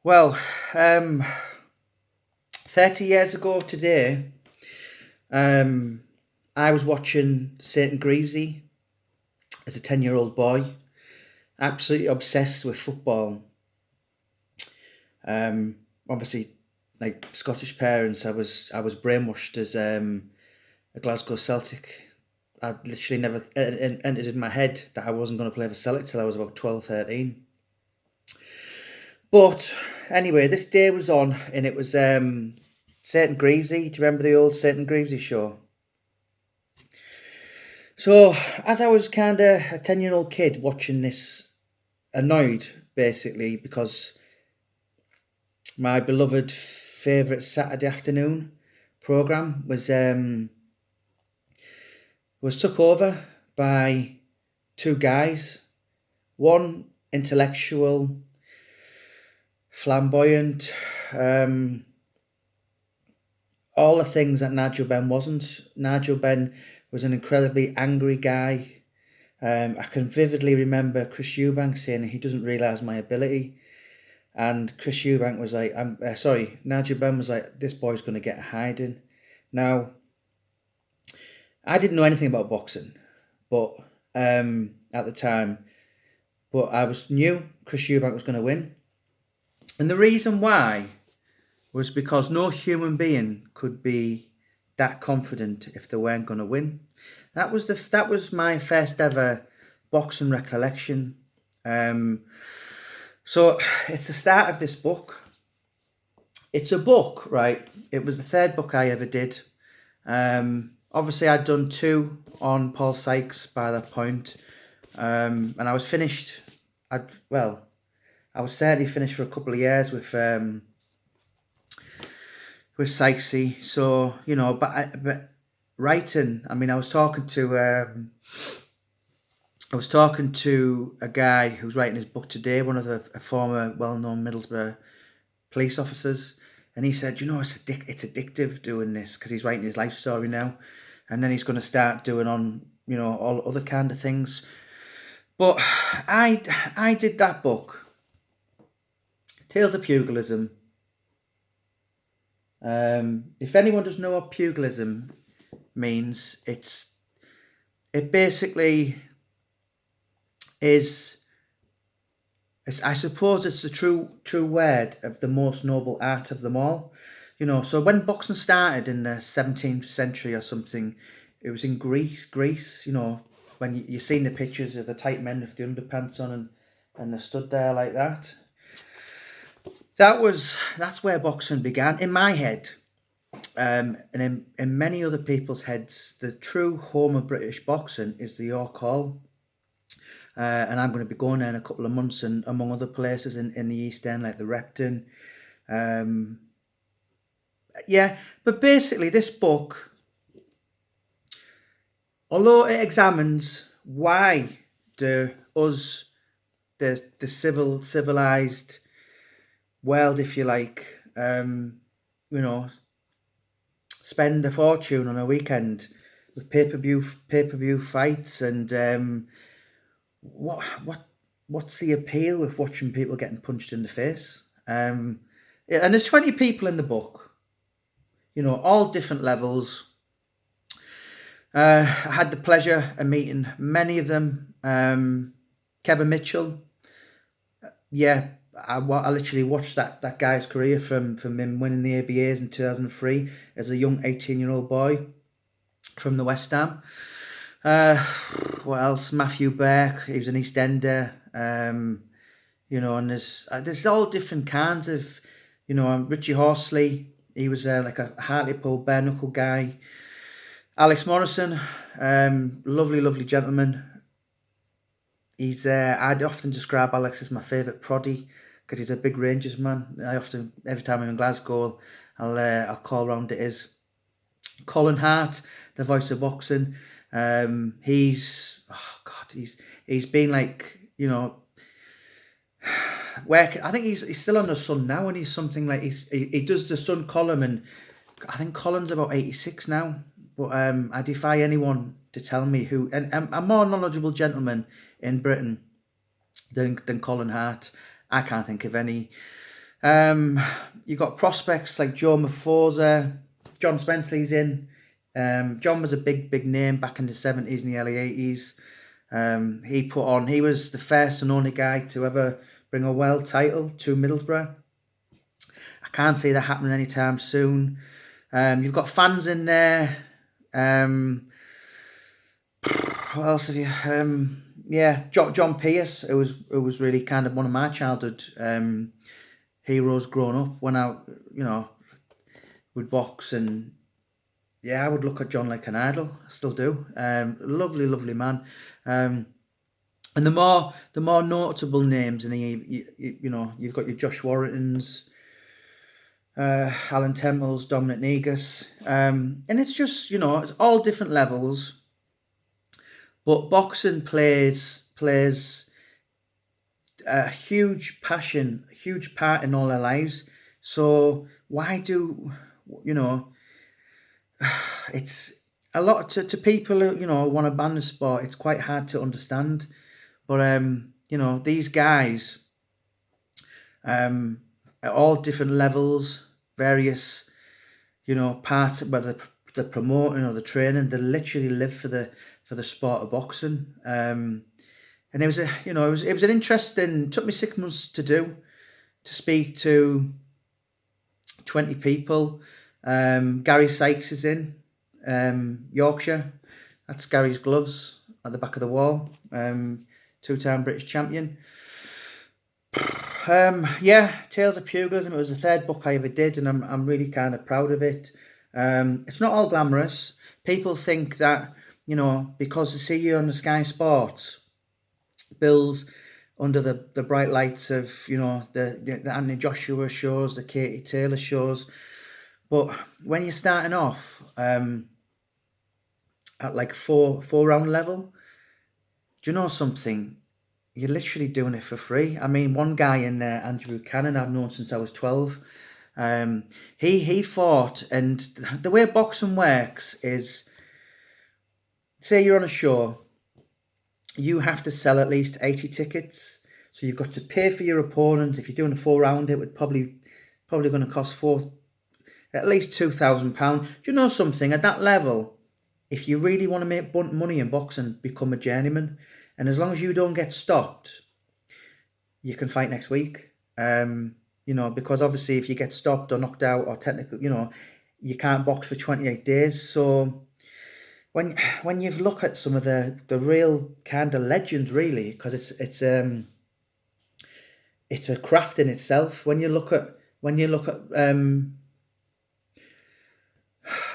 Well, 30 years ago today, I was watching St. Greavesy as a 10-year-old boy, absolutely obsessed with football. Obviously, like Scottish parents, I was brainwashed as a Glasgow Celtic. I'd literally never entered in my head that I wasn't going to play for Celtic till I was about 12, 13. But anyway, this day was on, and it was St. Greavesy. Do you remember the old St. Greavesy show? So, as I was kind of a 10-year-old kid watching this, annoyed basically because my beloved favourite Saturday afternoon programme was took over by two guys, one intellectual, flamboyant, all the things that Nigel Benn wasn't. Nigel Benn was an incredibly angry guy. I can vividly remember Chris Eubank saying he doesn't realise my ability. And Chris Eubank was like, Nigel Benn was like, this boy's going to get a hiding. Now, I didn't know anything about boxing, but at the time, but I knew Chris Eubank was going to win. And the reason why was because no human being could be that confident if they weren't going to win. That was my first ever boxing recollection. So it's the start of this book. It's a book, right? It was the third book I ever did. Obviously, I'd done two on Paul Sykes by that point, and I was finished. I was certainly finished for a couple of years with Sykesy. So but writing. I mean, I was talking to a guy who's writing his book today, one of the former well-known Middlesbrough police officers, and he said, it's addictive doing this because he's writing his life story now, and then he's going to start doing on all other kind of things. But I did that book, Tales of Pugilism. If anyone doesn't know what pugilism means, it basically is, I suppose it's the true word of the most noble art of them all. So when boxing started in the 17th century or something, it was in Greece, when you've seen the pictures of the tight men with the underpants on and they stood there like that. That's where boxing began in my head, and in many other people's heads. The true home of British boxing is the York Hall, and I'm going to be going there in a couple of months, and among other places in the East End like the Repton. But basically this book, although it examines why the civilized world, if you like, spend a fortune on a weekend with pay-per-view fights, and what's the appeal with watching people getting punched in the face? And there's 20 people in the book, all different levels. I had the pleasure of meeting many of them. Kevin Mitchell, I literally watched that guy's career from him winning the ABAs in 2003 as a young 18-year-old boy from the West Ham. What else? Matthew Burke, he was an East Ender. And there's all different kinds of, Richie Horsley, he was like a Hartlepool bare knuckle guy. Alex Morrison, lovely gentleman. He's I'd often describe Alex as my favourite proddy because he's a big Rangers man. Every time I'm in Glasgow, I'll call round to his. Colin Hart, the voice of boxing. He's been like, working. I think he's still on the Sun now, and he's something like he does the Sun column, and I think Colin's about 86 now. But I defy anyone to tell me who, and a more knowledgeable gentleman in Britain than Colin Hart. I can't think of any. You got prospects like Joe Maphosa, John Spensley's in. John was a big name back in the 70s and the early 80s. He was the first and only guy to ever bring a world title to Middlesbrough. I can't see that happening anytime soon. You've got fans in there. What else have you? John Pearce. It was really kind of one of my childhood heroes growing up. When I would box, and I would look at John like an idol. I still do. Lovely man. And the more notable names, and you've got your Josh Warringtons, Alan Temples, Dominic Negus, and it's just it's all different levels. But boxing plays a huge part in all our lives. So why do it's a lot to people who want to ban the sport. It's quite hard to understand, but these guys at all different levels, various parts, whether the promoting or the training, they literally live for the sport of boxing. And it was it was an interesting. Took me 6 months to speak to 20 people. Gary Sykes is in Yorkshire. That's Gary's gloves at the back of the wall. 2-time British champion. Tales of Pugilism. It was the third book I ever did, and I'm really kind of proud of it. It's not all glamorous. People think that because they see you on the Sky Sports bills under the bright lights of the Anthony Joshua shows, the Katie Taylor shows, but when you're starting off at like four round level, do you know something? You're literally doing it for free. I mean, one guy in there, Andrew Buchanan, I've known since I was 12. He fought, and the way boxing works is, say you're on a show, you have to sell at least 80 tickets. So you've got to pay for your opponent. If you're doing a 4-round, it would probably going to cost at least £2,000. Do you know something? At that level, if you really want to make money in boxing, become a journeyman. And as long as you don't get stopped, you can fight next week. Because obviously if you get stopped or knocked out or technically, you can't box for 28 days. So when you look at some of the real kind of legends, really, because it's a craft in itself. When you look at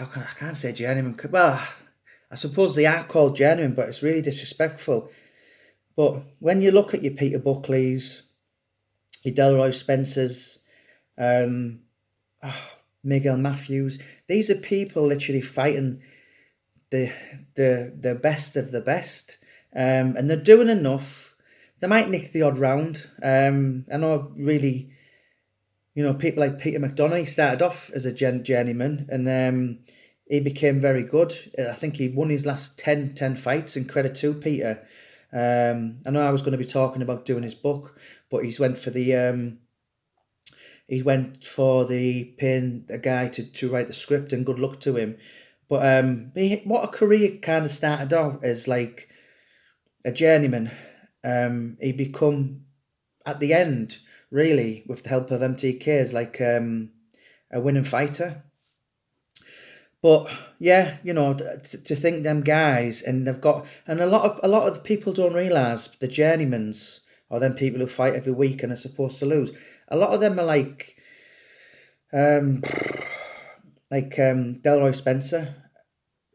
I can't say journeyman. Well, I suppose they are called journeyman, but it's really disrespectful. But when you look at your Peter Buckleys, your Delroy Spencers, Miguel Matthews, these are people literally fighting the best of the best, and they're doing enough. They might nick the odd round. I know, really, people like Peter McDonough, he started off as a journeyman, and he became very good. I think he won his last 10 fights, and credit to Peter. I know I was going to be talking about doing his book, but he's went for the paying a guy to write the script, and good luck to him. But what a career kind of started off as like a journeyman. He become at the end, really, with the help of MTKs, like a winning fighter. But to think them guys, and they've got, and a lot of the people don't realise the journeymans, or them people who fight every week and are supposed to lose. A lot of them are like Delroy Spencer,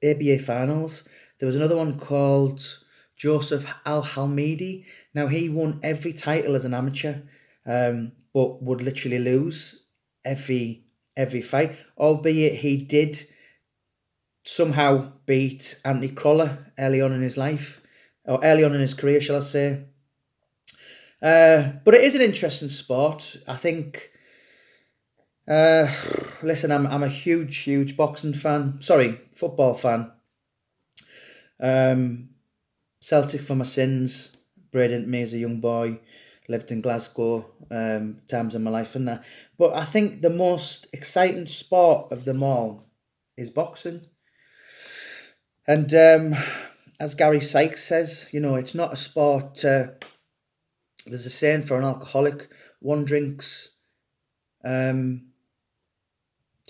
ABA finals. There was another one called Joseph Al-Halmidi. Now, he won every title as an amateur, but would literally lose every fight, albeit he did somehow beat Anthony Crolla early on in his life, or early on in his career, shall I say. But it is an interesting sport. I think, listen, I'm a huge boxing fan. Sorry, football fan. Celtic for my sins, bred into me as a young boy. lived in Glasgow times of my life and that. But I think the most exciting sport of them all is boxing. And as Gary Sykes says, it's not a sport. There's a saying for an alcoholic: one drinks too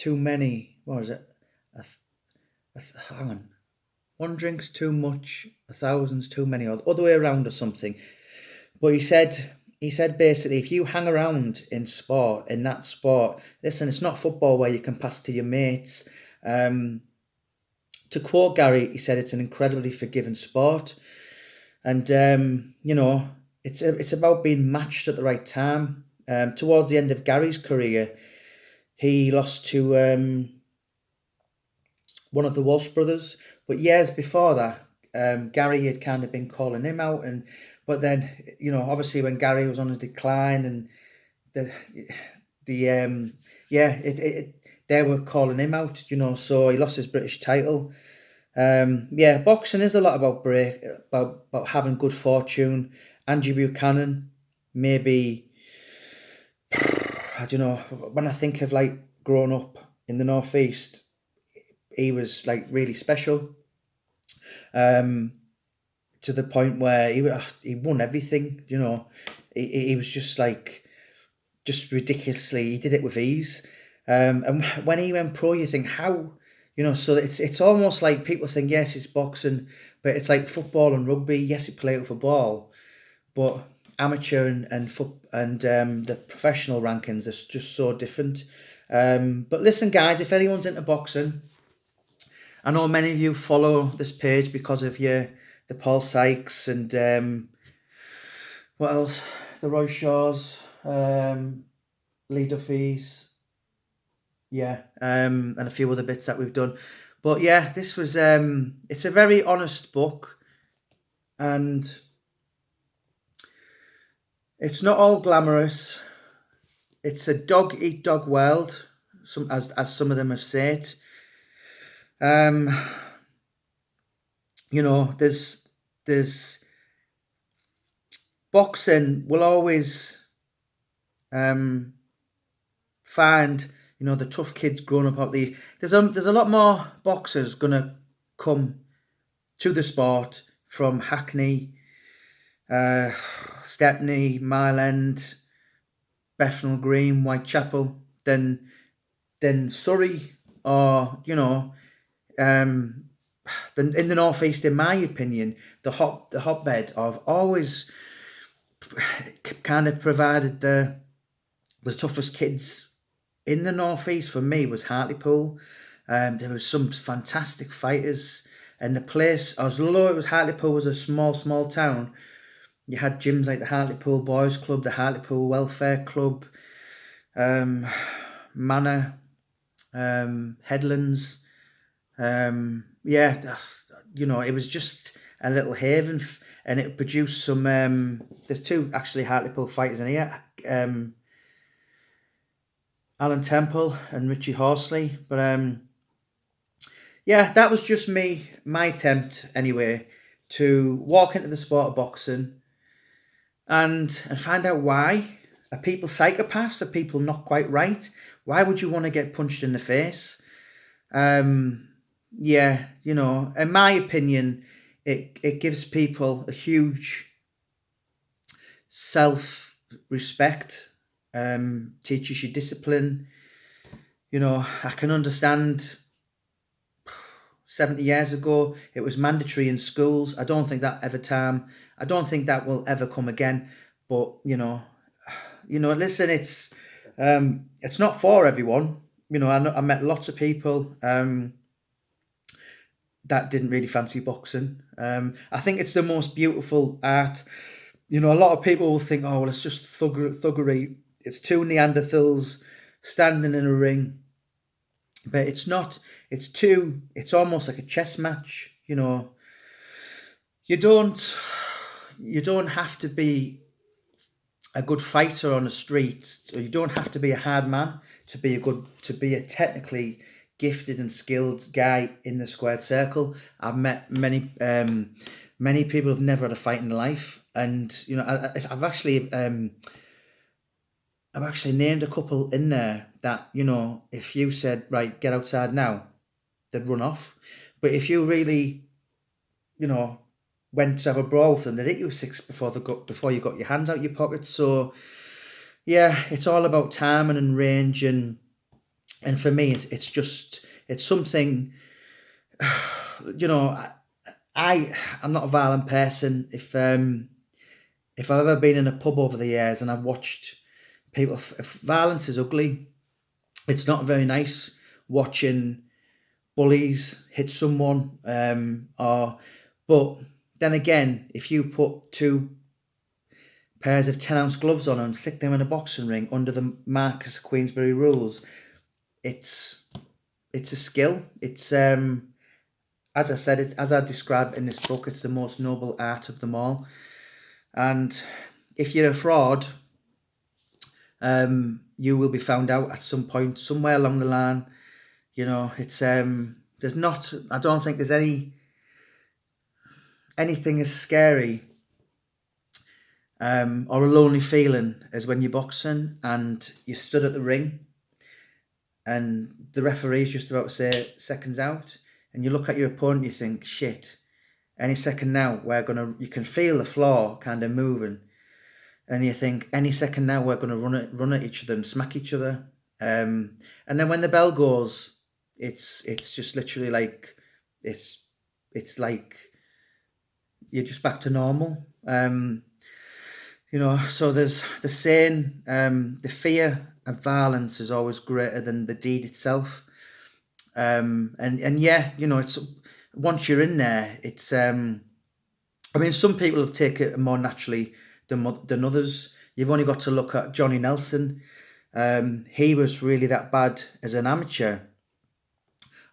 many. What is it? Hang on. One drinks too much, a thousand's too many, or other way around or something. But he said basically, if you hang around in that sport, listen, it's not football where you can pass to your mates. To quote Gary, he said it's an incredibly forgiving sport, and it's about being matched at the right time. Towards the end of Gary's career, he lost to one of the Welsh brothers, but years before that, Gary had kind of been calling him out, but then obviously when Gary was on a decline, and they were calling him out, so he lost his British title. Boxing is a lot about having good fortune. Andrew Buchanan, maybe, I don't know, when I think of like growing up in the Northeast, he was like really special, to the point where he won everything. He was just ridiculously. He did it with ease. And when he went pro, you think how, so it's almost like people think, yes, it's boxing, but it's like football and rugby. Yes, you play it with a ball, but amateur and the professional rankings are just so different. But listen, guys, if anyone's into boxing, I know many of you follow this page because of the Paul Sykes and what else? The Roy Shaws, Lee Duffy's, and a few other bits that we've done. But yeah, this was it's a very honest book, and it's not all glamorous. It's a dog eat dog world, as some of them have said. There's boxing will always find the tough kids growing up out there. There's a lot more boxers gonna come to the sport from Hackney, Stepney, Mile End, Bethnal Green, Whitechapel than Surrey or in the Northeast, in my opinion, the hotbed of always kind of provided the toughest kids in the Northeast for me was Hartlepool. There was some fantastic fighters, and the place, although it was Hartlepool was a small town, you had gyms like the Hartlepool Boys Club, the Hartlepool Welfare Club, Manor, Headlands. It was just a little haven, and it produced some. There's two actually Hartlepool fighters in here, Alan Temple and Richie Horsley. But that was just my attempt anyway to walk into the sport of boxing and find out why. Are people psychopaths? Are people not quite right? Why would you want to get punched in the face? In my opinion, it gives people a huge self-respect, teaches you discipline. I can understand 70 years ago it was mandatory in schools. I don't think that will ever come again. But listen, it's not for everyone. I met lots of people that didn't really fancy boxing. I think it's the most beautiful art. A lot of people will think, oh, well, it's just thuggery. It's two Neanderthals standing in a ring. But it's not. It's almost like a chess match. You don't have to be a good fighter on the street. You don't have to be a hard man to be a technically gifted and skilled guy in the squared circle. I've met many people who've never had a fight in their life, and you know, I've actually named a couple in there that, you know, if you said, right, get outside now, they'd run off. But if you really, you know, went to have a brawl with them, they'd hit you with 6 before you got your hands out your pockets. So yeah, it's all about timing and range, and for me, it's something. You know, I'm not a violent person. If I've ever been in a pub over the years and I've watched people, if violence is ugly, it's not very nice watching bullies hit someone. But then again, if you put 2 pairs of 10-ounce gloves on and stick them in a boxing ring under the Marcus Queensberry rules, it's a skill. It's as I said, as I describe in this book, it's the most noble art of them all. And if you're a fraud, you will be found out at some point, somewhere along the line. You know, it's there's not. I don't think there's anything as scary or a lonely feeling as when you're boxing and you stood at the ring, and the referee's just about to say seconds out, and you look at your opponent, you think, shit, any second now you can feel the floor kind of moving, and you think any second now we're going to run at each other and smack each other, and then when the bell goes, it's just literally like it's like you're just back to normal. You know, so there's the saying, the fear of violence is always greater than the deed itself. And yeah, you know, it's once you're in there, it's I mean, some people take it more naturally than others. You've only got to look at Johnny Nelson. He was really that bad as an amateur.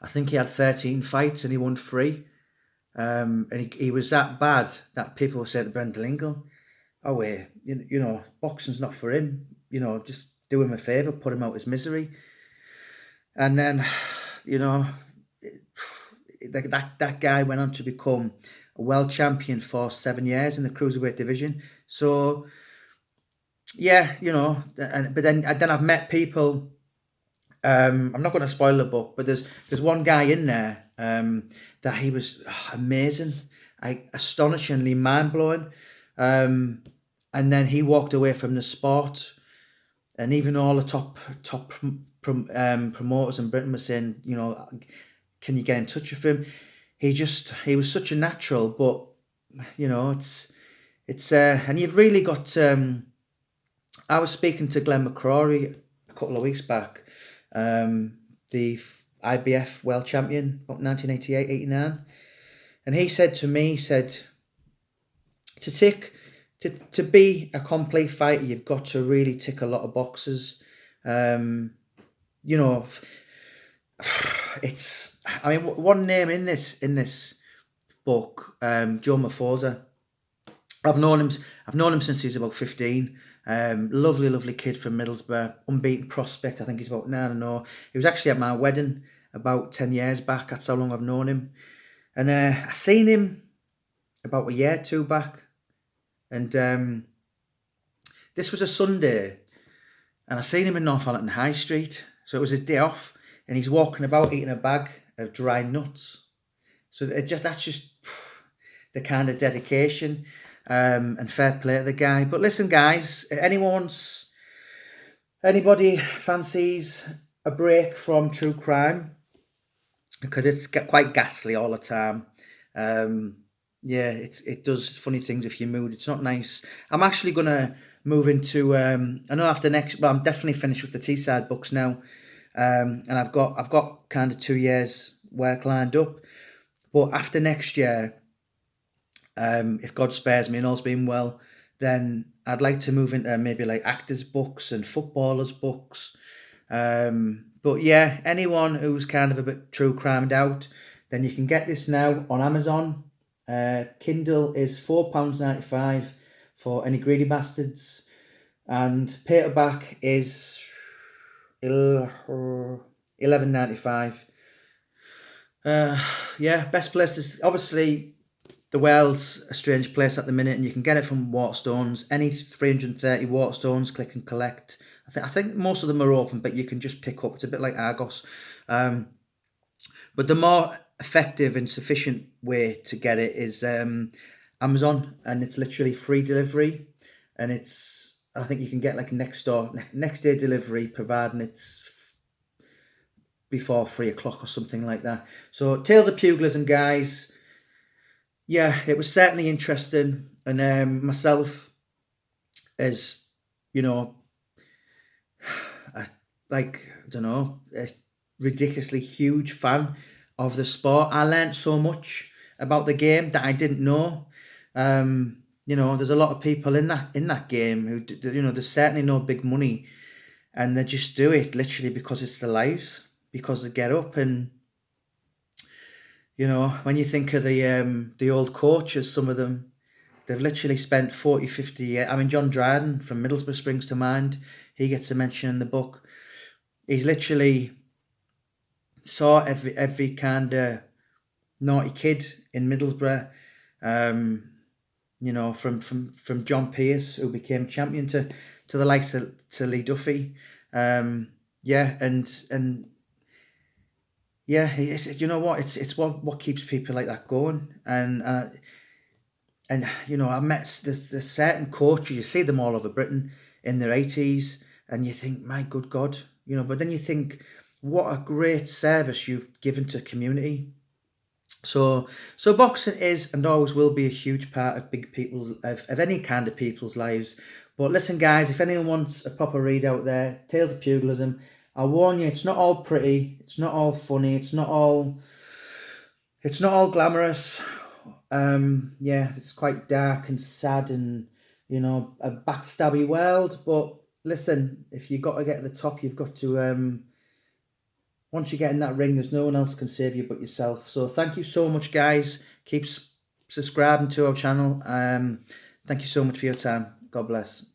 I think he had 13 fights and he won 3. And he was that bad that people were saying to Brendan Lingle, oh, you know, boxing's not for him. You know, just do him a favour, put him out his misery. And then, you know, that guy went on to become a world champion for 7 years in the cruiserweight division. So, yeah, you know, but then I've met people. I'm not going to spoil the book, but there's one guy in there that he was amazing, astonishingly mind blowing. And then he walked away from the sport, and even all the top promoters in Britain were saying, you know, can you get in touch with him? He was such a natural, but you know, it's and you've really got. I was speaking to Glenn McCrory a couple of weeks back, the IBF world champion, about 1988, 89, and he said to me, to be a complete fighter, you've got to really tick a lot of boxes. You know, I mean, one name in this book, Joe Maphosa. I've known him since he was about 15. Lovely kid from Middlesbrough, unbeaten prospect. I think he's about 9-0. He was actually at my wedding about 10 years back. That's how long I've known him. And I seen him about a year or 2 back. And this was a Sunday, and I seen him in Northampton High Street. So it was his day off, and he's walking about eating a bag of dry nuts. So that's just the kind of dedication and fair play to the guy. But listen, guys, anybody fancies a break from true crime, because it's quite ghastly all the time. Yeah, it does funny things if you're mood. It's not nice. I'm actually gonna move into I know after next, but I'm definitely finished with the Teesside books now, and I've got kind of 2 years work lined up. But after next year, if God spares me and all's been well, then I'd like to move into maybe like actors' books and footballers' books. But yeah, anyone who's kind of a bit true crimed out, then you can get this now on Amazon. Kindle is £4.95 for any greedy bastards, and paperback is £11.95. Yeah, best place to obviously the world's a strange place at the minute, and you can get it from Waterstones. Any 330 Waterstones, click and collect. I think most of them are open, but you can just pick up. It's a bit like Argos. But the more effective and sufficient way to get it is Amazon, and it's literally free delivery, and I think you can get like next day delivery, providing it's before 3 o'clock or something like that. So Tales of Pugilism, guys. Yeah, it was certainly interesting, and myself, as you know, I don't know, a ridiculously huge fan of the sport. I learned so much about the game that I didn't know. There's a lot of people in that game who, there's certainly no big money, and they just do it literally because it's their lives, because they get up and, when you think of the old coaches, some of them, they've literally spent 40, 50 years. I mean, John Dryden from Middlesbrough springs to mind. He gets a mention in the book. He's literally saw every kind of naughty kid in Middlesbrough. From John Pearce, who became champion, to the likes of Lee Duffy. It's what keeps people like that going. And I met there's certain coaches, you see them all over Britain in their 80s, and you think, my good God, but then you think, what a great service you've given to community. So boxing is and always will be a huge part of of any kind of people's lives. But listen, guys, if anyone wants a proper read out there, Tales of Pugilism, I warn you, it's not all pretty, it's not all funny, it's not all glamorous. It's quite dark and sad, and a backstabby world. But listen, if you've got to get to the top, you've got to. Once you get in that ring, there's no one else can save you but yourself. So thank you so much, guys. Keep subscribing to our channel. Thank you so much for your time. God bless.